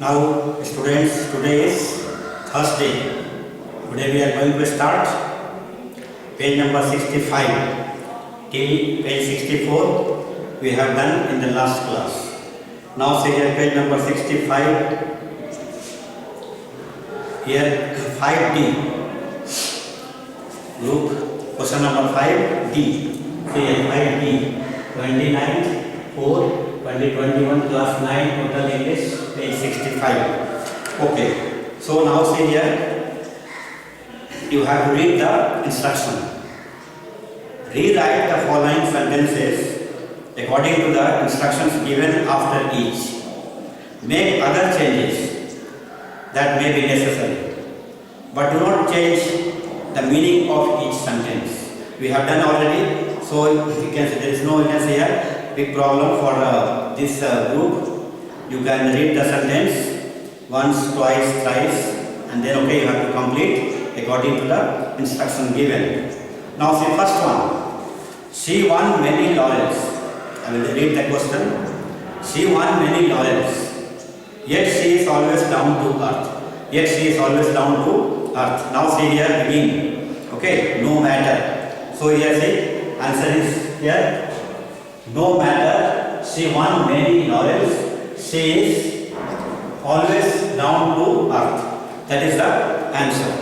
Now, students, today is Thursday. Today we are going to start page number 65 till page 64 we have done in the last class. Now say here page number 65, here 5D, group question number 5D. Say here 5D, 29, 4, 2021 class 9 total English, page 65. Okay, so now see here, you have to read the instruction. Rewrite the following sentences according to the instructions given after each. Make other changes that may be necessary, but do not change the meaning of each sentence. We have done already, so you can say there is no, you can say here, big problem for this group. You can read the sentence once, twice, thrice, and then okay, you have to complete according to the instruction given. Now see first one. She won many laurels. I will read the question. She won many laurels, yet she is always down to earth. Yet she is always down to earth. Now see here begin. Okay, no matter. So here see answer is here. No matter she won many laurels, she is always down to earth. That is the answer.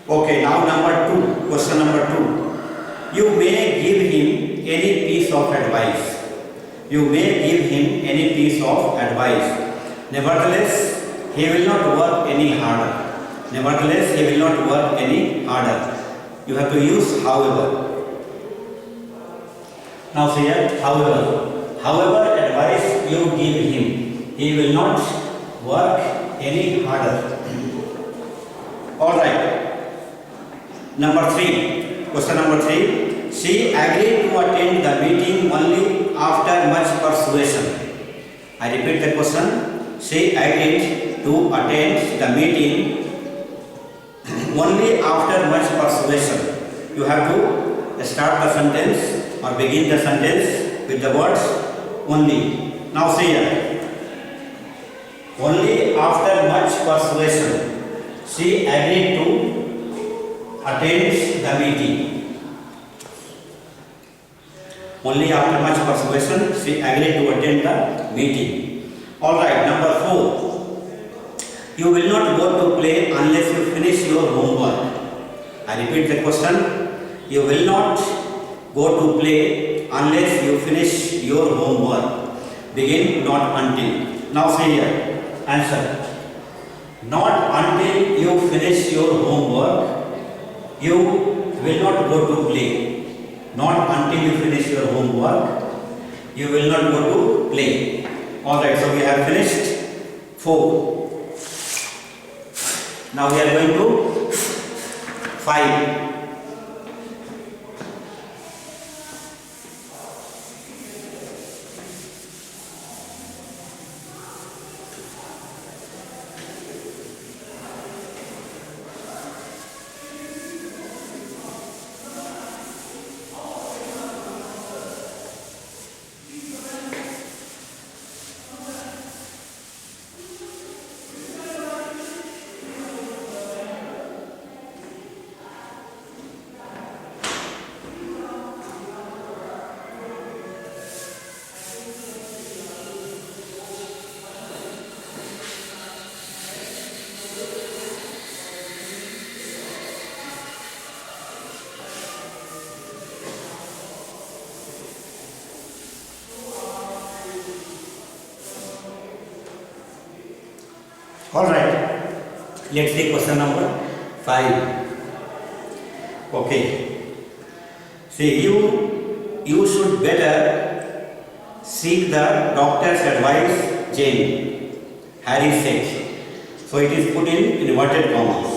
Okay, now number 2, question number 2. You may give him any piece of advice. You may give him any piece of advice. Nevertheless, he will not work any harder. Nevertheless, he will not work any harder. You have to use however. Now see here, however advice you give him, he will not work any harder. Alright. Number 3, question number 3. She agreed to attend the meeting only after much persuasion. I repeat the question. She agreed to attend the meeting only after much persuasion. You have to start the sentence or begin the sentence with the words only. Now see here. Only after much persuasion, she agreed to attend the meeting. Only after much persuasion, she agreed to attend the meeting. Alright, number 4. You will not go to play unless you finish your homework. I repeat the question. You will not go to play unless you finish your homework. Begin, not until. Now see here. Answer. Not until you finish your homework, you will not go to play. Not until you finish your homework, you will not go to play. Alright, so we have finished 4. Now we are going to 5. Alright, let's see question number 5. Okay. See, you should better seek the doctor's advice, Jane, Harry said. So it is put in inverted commas.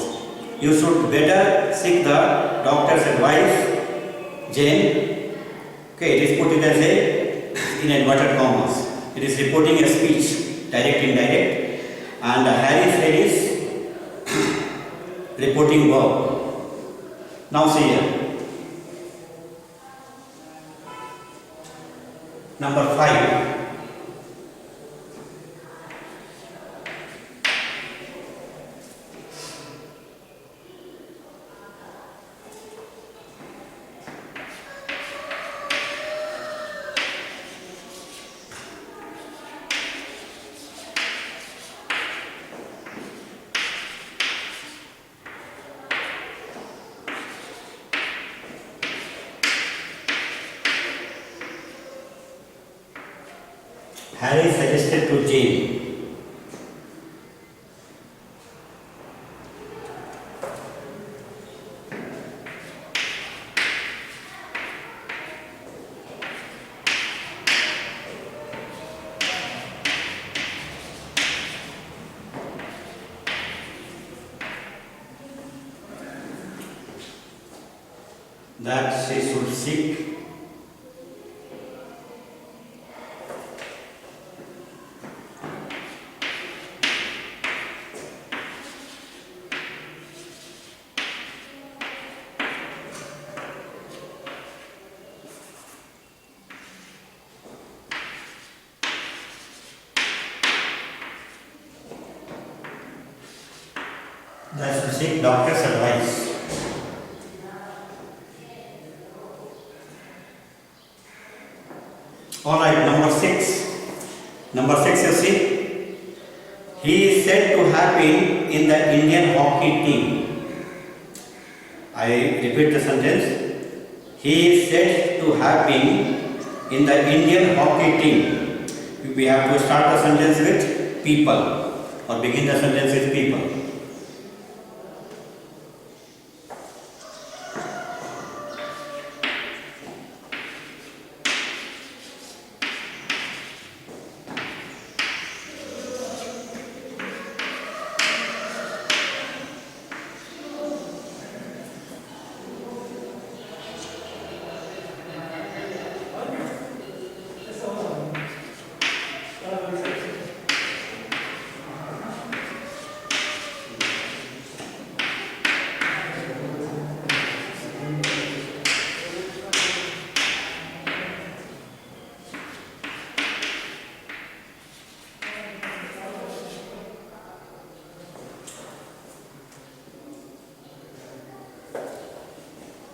You should better seek the doctor's advice, Jane. Okay, it is put in as in inverted commas. It is reporting a speech, direct, indirect. And Harry said is reporting verb. Now see here. Number 5. Harry suggested to Jane. That she should seek doctor's advice. Alright, number 6. Number 6, you see. He is said to have been in the Indian hockey team. I repeat the sentence. He is said to have been in the Indian hockey team. We have to start the sentence with people or begin the sentence with people.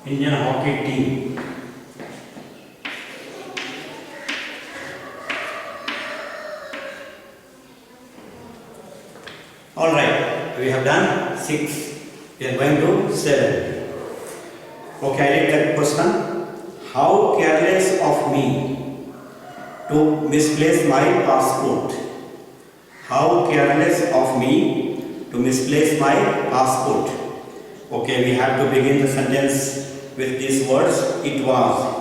Indian hockey team. All right, we have done 6. We are going to 7. Okay, I read that question. How careless of me to misplace my passport. How careless of me to misplace my passport. Okay, we have to begin the sentence with these words. It was.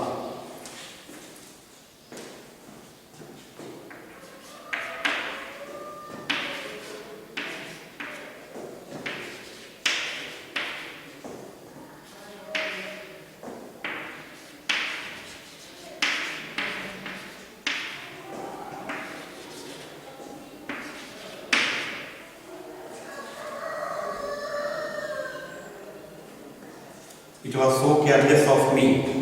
It was so careless of me.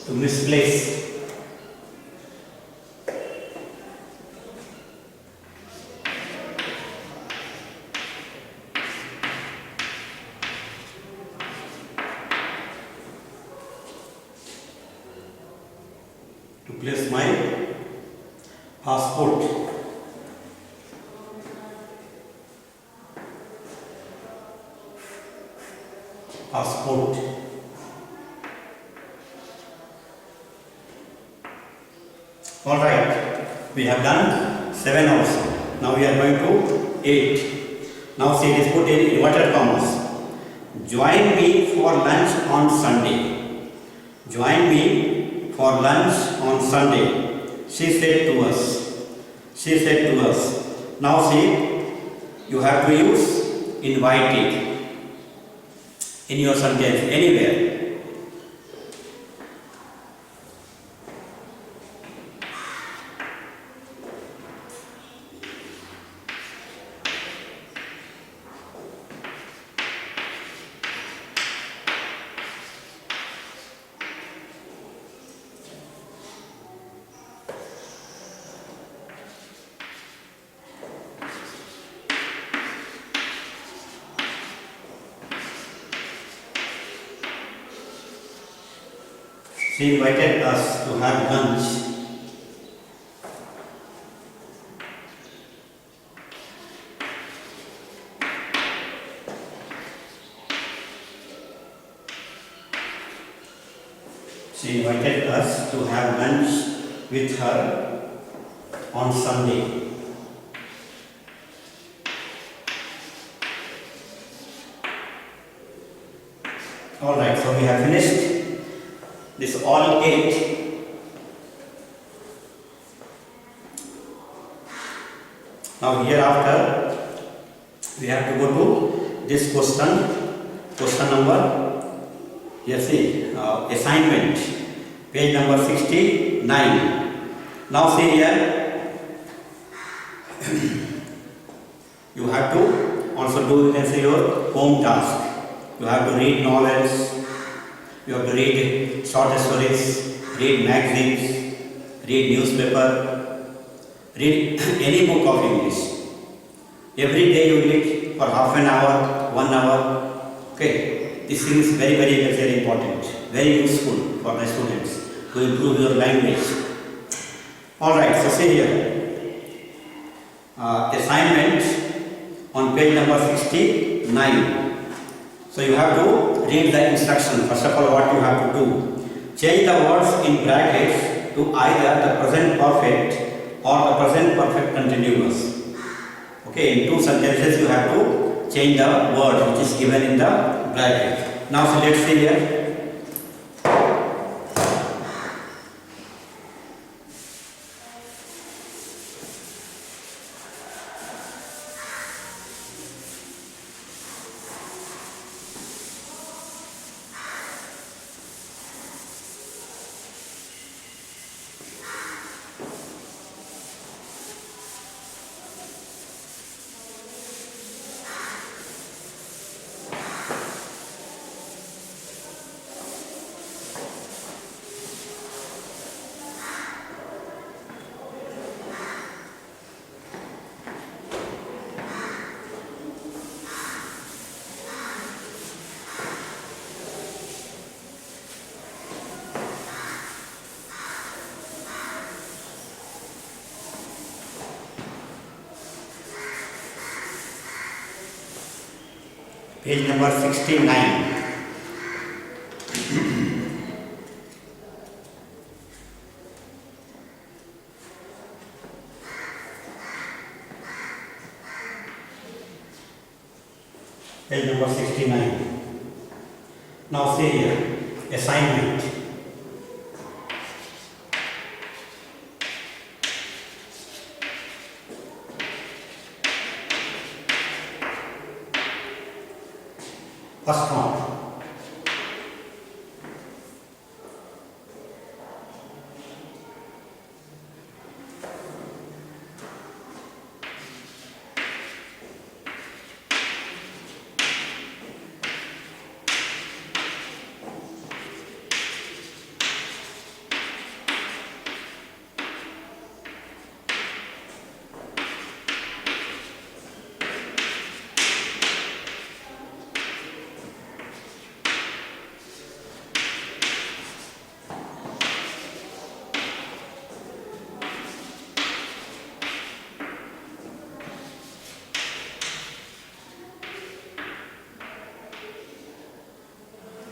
To misplace. To place my passport. Passport. All right, we have done 7 also. Now we are going to 8. Now see, it is put in inverted commas. Join me for lunch on Sunday. Join me for lunch on Sunday. She said to us. She said to us. Now see, you have to use invited in your sentence anywhere. She invited us to have lunch. She invited us to have lunch with her on Sunday. Alright, so we have finished this all 8. Now hereafter we have to go to this question number, you see, assignment, page number 69. Now see here, you have to also do, you can say, your home task. You have to read novels, you have to read short stories, read magazines, read newspaper, read any book of English. Every day you read for half an hour, 1 hour. Okay, this thing is very, very, very important, very useful for the students to improve your language. Alright, so see here, assignment on page number 69. So you have to read the instruction. First of all, what you have to do, change the words in brackets to either the present perfect or the present perfect continuous. Okay, in 2 sentences you have to change the word which is given in the bracket. Now so let's see here. Page number 69. Page number 69. Now see here, assignment. First one.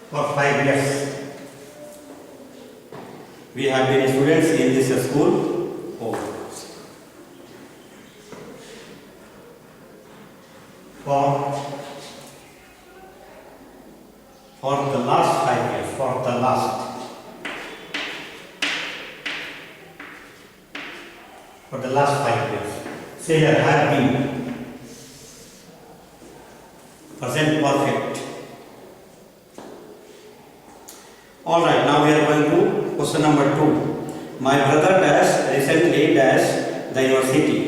For 5 years, we have been students in this school. For the last 5 years, for the last 5 years, say that have been present perfect. Alright, now we are going to question number 2. My brother dash recently dash the university.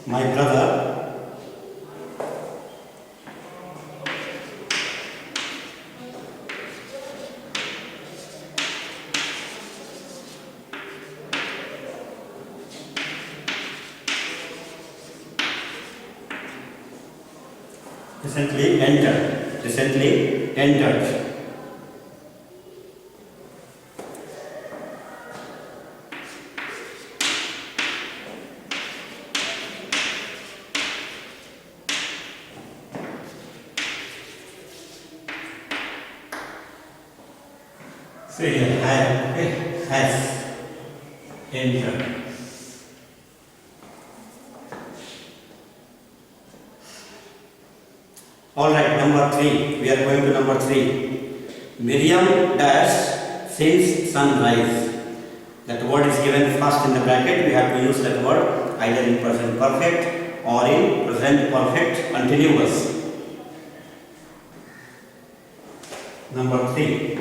My brother Recently entered. Recently entered. So here have, okay, has entered. All right, number 3. We are going to number 3. Miriam dash since sunrise. That word is given first in the bracket. We have to use that word either in present perfect or in present perfect continuous. Number 3.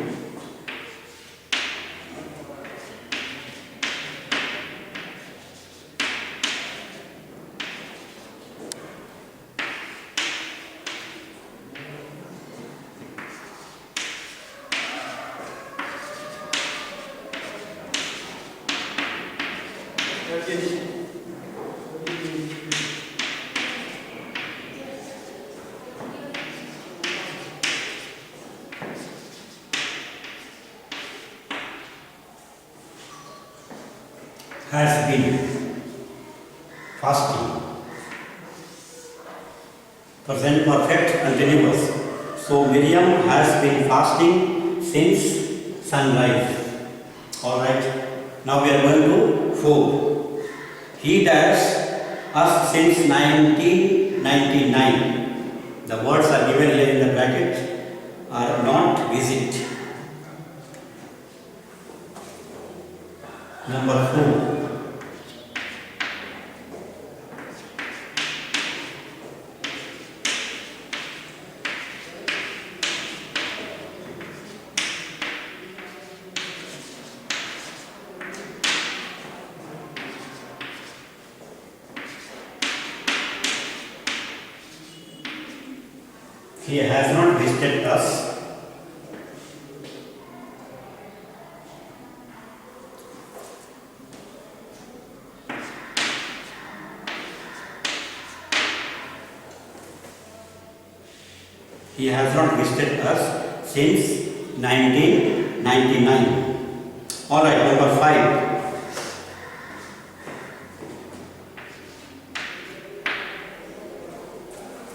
Has been fasting. Present perfect continuous. So Miriam has been fasting since sunrise. Alright. Now we are going to 4. He dash us since 1999. The words are given here in the bracket are not visit. Number 4. He has not visited us. He has not visited us since 1999. All right, number 5.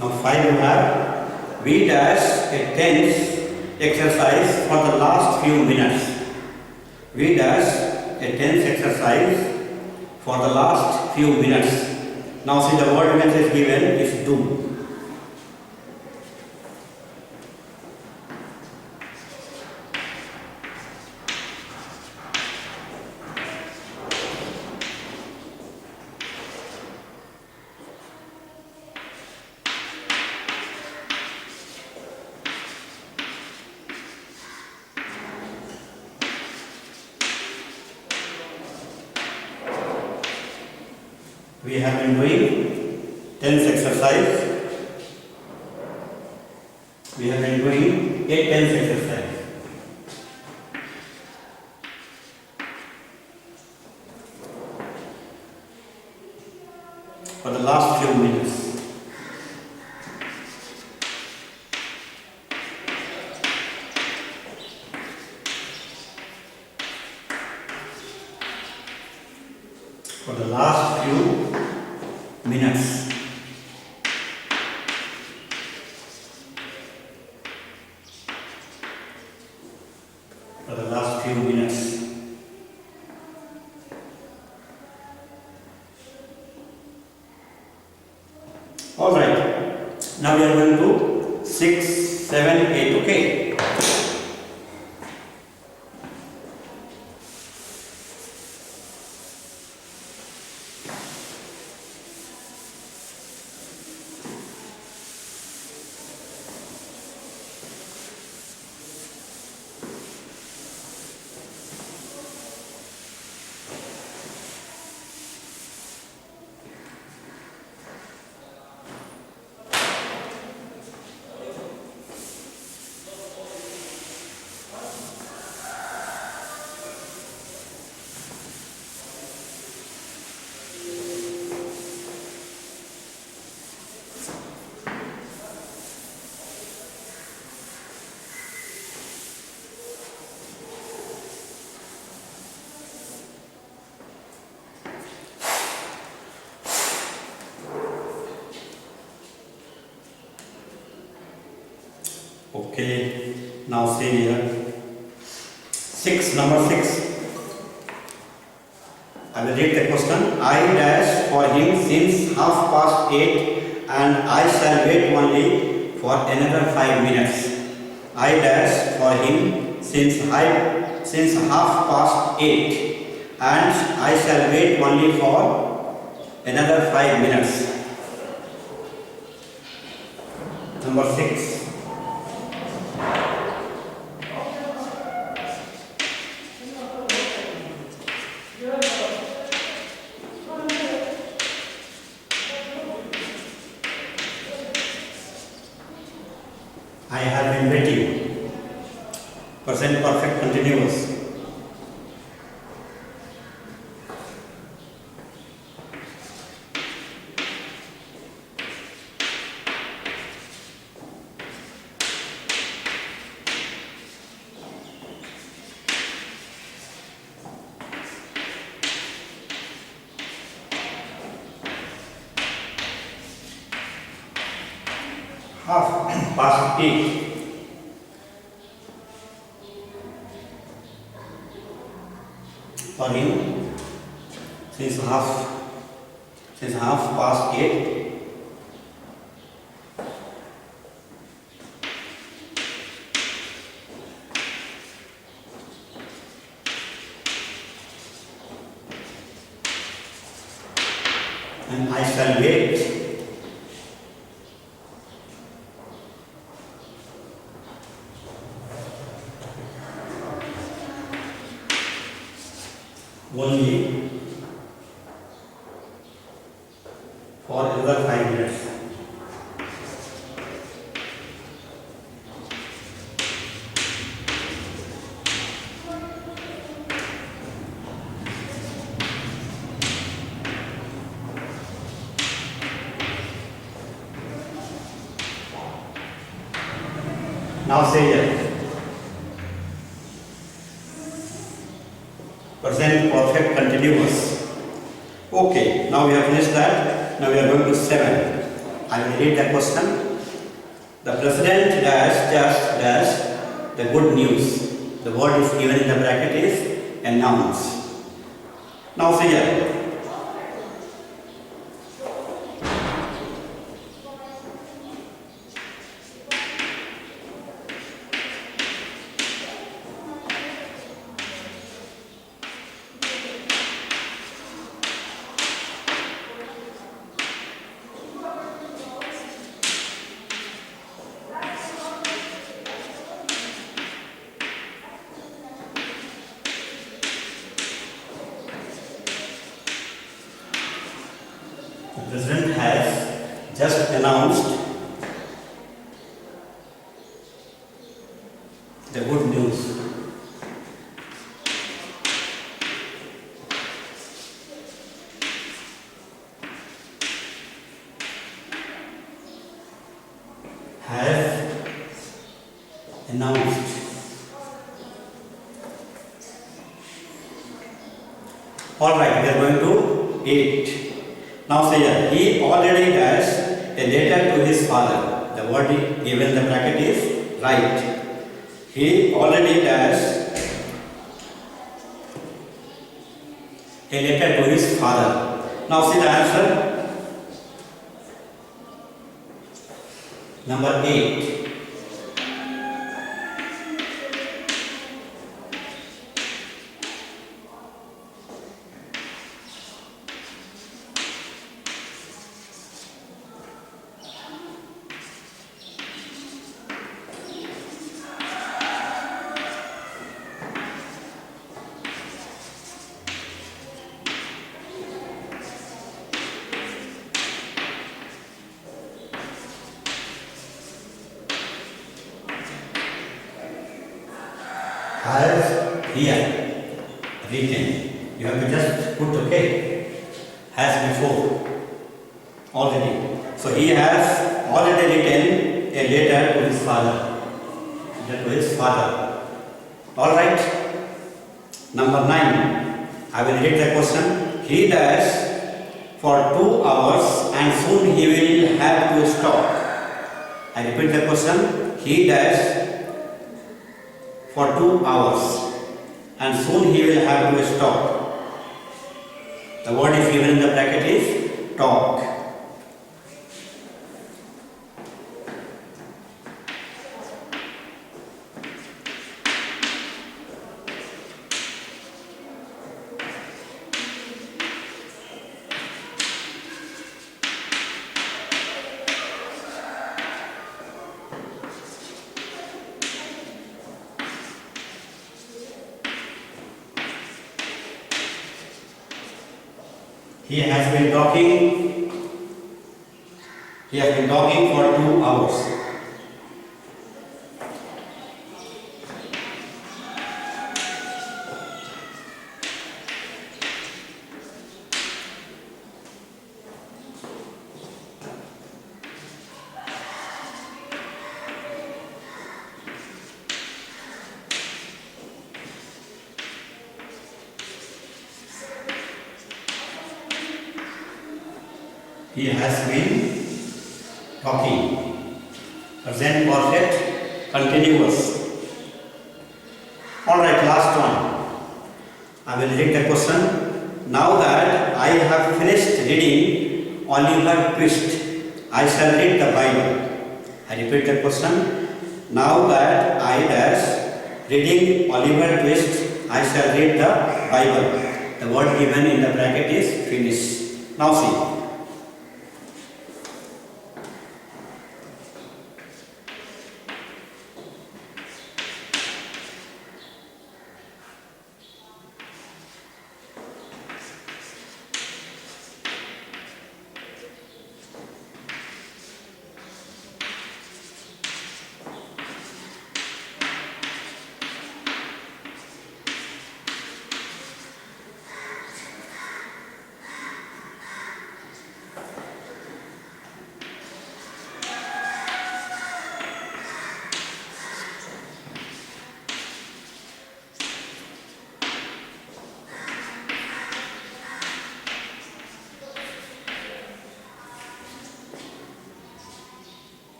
Now 5 you have. We dash a tense exercise for the last few minutes. We dash a tense exercise for the last few minutes. Now see the word tense is given is do. We have been doing tense exercise. We have been doing a tense exercise. For the last few minutes. For the last few minutes. For the last few minutes. All right. Now we are going to 6, 7, 8. Okay. Okay, now see here. 6, number 6. I will read the question. I dash for him since 8:30 and I shall wait only for another 5 minutes. I dash for him since 8:30 and I shall wait only for another 5 minutes. Number 6. I have been waiting. Present perfect continuous. Half past 8. For him, since half past 8. And I shall wait. Only for another 5 minutes. Now say here. Present perfect continuous. Okay, now we have finished that. Now we are going to 7. I will read the question. The president dash the good news. The word is given in the bracket is announce. Now see here. The president has just announced the good news. Has announced. All right, we are going to 8. Now say here, he already dashed a letter to his father. The word given in the bracket is right. He already dashed a letter to his father. Now see the answer. Number 8. Has here written. You have to just put okay. Has before already. So he has already written a letter to his father. Letter to his father. All right. Number 9. I will read the question. He dashed for 2 hours and soon he will have to stop. I repeat the question. he does for 2 hours and soon he will have to stop. The word is given in the bracket is talk. He has been talking for 2 hours. He has been talking. Present perfect continuous. Alright, last one. I will read the question. Now that I have finished reading Oliver Twist, I shall read the Bible. I repeat the question. Now that I am reading Oliver Twist, I shall read the Bible. The word given in the bracket is finish. Now see.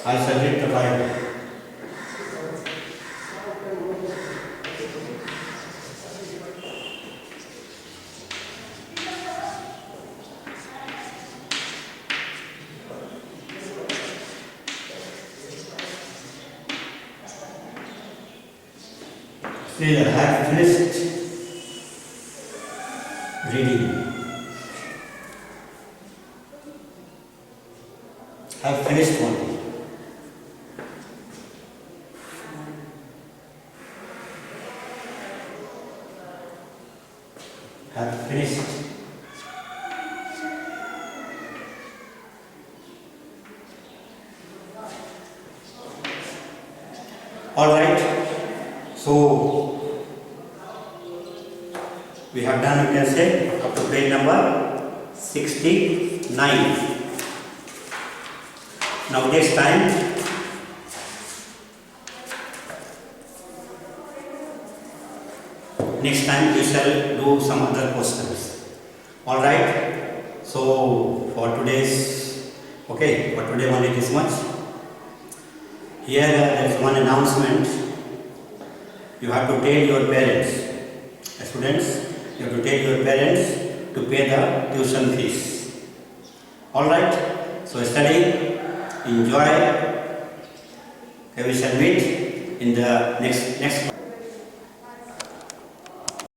I shall read the Bible. Still, I have finished reading. I have finished one. Have finished. All right. So we have done, you can say, up to page number 69. Now next time we shall do some other questions. All right. So for today only this much. Here there is one announcement. You have to tell your parents, students. You have to tell your parents to pay the tuition fees. All right. So study, enjoy. Okay, we shall meet in the next class.